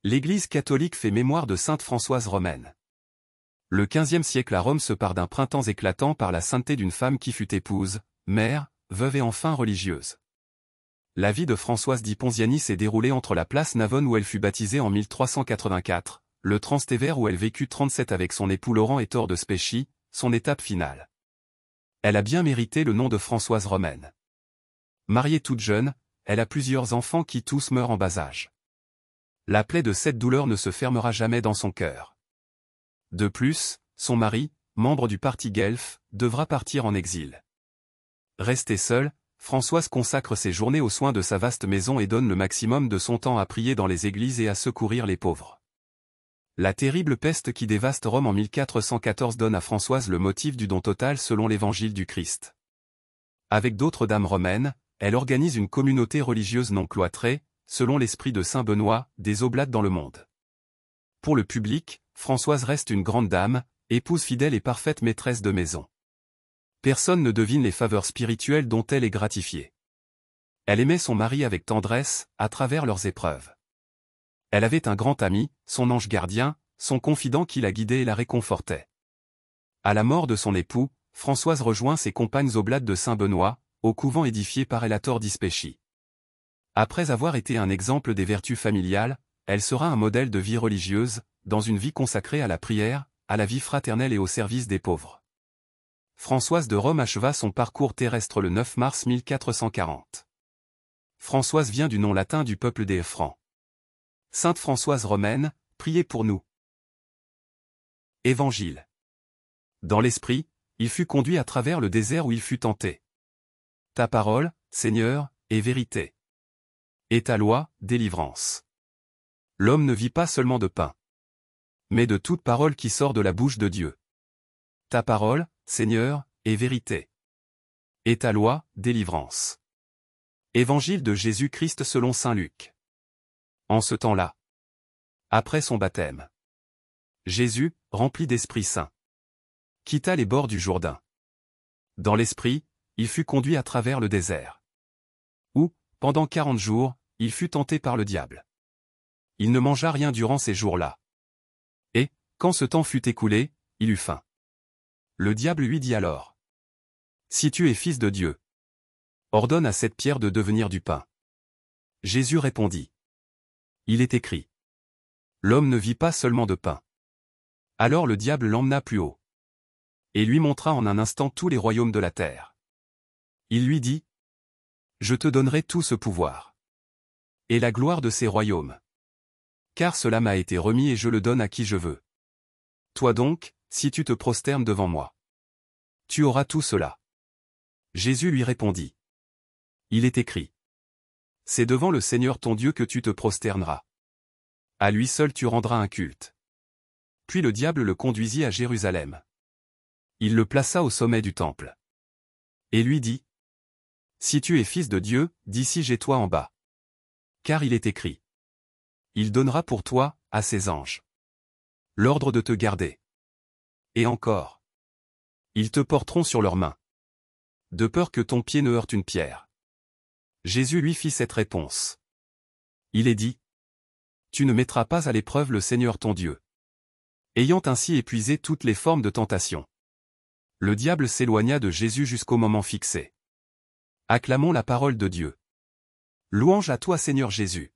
L'Église catholique fait mémoire de sainte Françoise romaine. Le XVe siècle à Rome se part d'un printemps éclatant par la sainteté d'une femme qui fut épouse, mère, veuve et enfin religieuse. La vie de Françoise di Ponziani s'est déroulée entre la place Navone où elle fut baptisée en 1384, le Trastevere où elle vécut 37 avec son époux Laurent Ettore de Specchi, son étape finale. Elle a bien mérité le nom de Françoise romaine. Mariée toute jeune, elle a plusieurs enfants qui tous meurent en bas âge. La plaie de cette douleur ne se fermera jamais dans son cœur. De plus, son mari, membre du parti Guelf, devra partir en exil. Restée seule, Françoise consacre ses journées aux soins de sa vaste maison et donne le maximum de son temps à prier dans les églises et à secourir les pauvres. La terrible peste qui dévaste Rome en 1414 donne à Françoise le motif du don total selon l'évangile du Christ. Avec d'autres dames romaines, elle organise une communauté religieuse non cloîtrée, selon l'esprit de saint Benoît, des oblates dans le monde. Pour le public, Françoise reste une grande dame, épouse fidèle et parfaite maîtresse de maison. Personne ne devine les faveurs spirituelles dont elle est gratifiée. Elle aimait son mari avec tendresse, à travers leurs épreuves. Elle avait un grand ami, son ange gardien, son confident qui la guidait et la réconfortait. À la mort de son époux, Françoise rejoint ses compagnes oblates de saint Benoît, au couvent édifié par Ettore di Specchi. Après avoir été un exemple des vertus familiales, elle sera un modèle de vie religieuse, dans une vie consacrée à la prière, à la vie fraternelle et au service des pauvres. Françoise de Rome acheva son parcours terrestre le 9 mars 1440. Françoise vient du nom latin du peuple des Francs. Sainte Françoise romaine, priez pour nous. Évangile. Dans l'esprit, il fut conduit à travers le désert où il fut tenté. Ta parole, Seigneur, est vérité. Et ta loi, délivrance. L'homme ne vit pas seulement de pain, mais de toute parole qui sort de la bouche de Dieu. Ta parole, Seigneur, est vérité. Et ta loi, délivrance. Évangile de Jésus-Christ selon saint Luc. En ce temps-là, après son baptême, Jésus, rempli d'Esprit Saint, quitta les bords du Jourdain. Dans l'esprit, il fut conduit à travers le désert, où, pendant 40 jours, il fut tenté par le diable. Il ne mangea rien durant ces jours-là. Et, quand ce temps fut écoulé, il eut faim. Le diable lui dit alors: Si tu es fils de Dieu, ordonne à cette pierre de devenir du pain. Jésus répondit: Il est écrit: L'homme ne vit pas seulement de pain. Alors le diable l'emmena plus haut, et lui montra en un instant tous les royaumes de la terre. Il lui dit: Je te donnerai tout ce pouvoir, et la gloire de ces royaumes. Car cela m'a été remis et je le donne à qui je veux. Toi donc, si tu te prosternes devant moi, tu auras tout cela. Jésus lui répondit: Il est écrit: C'est devant le Seigneur ton Dieu que tu te prosterneras. À lui seul tu rendras un culte. Puis le diable le conduisit à Jérusalem. Il le plaça au sommet du temple. Et lui dit: Si tu es fils de Dieu, dissiège-toi en bas. Car il est écrit: Il donnera pour toi, à ses anges, l'ordre de te garder. Et encore, ils te porteront sur leurs mains, de peur que ton pied ne heurte une pierre. Jésus lui fit cette réponse. Il est dit: Tu ne mettras pas à l'épreuve le Seigneur ton Dieu. Ayant ainsi épuisé toutes les formes de tentation, le diable s'éloigna de Jésus jusqu'au moment fixé. Acclamons la parole de Dieu. Louange à toi Seigneur Jésus.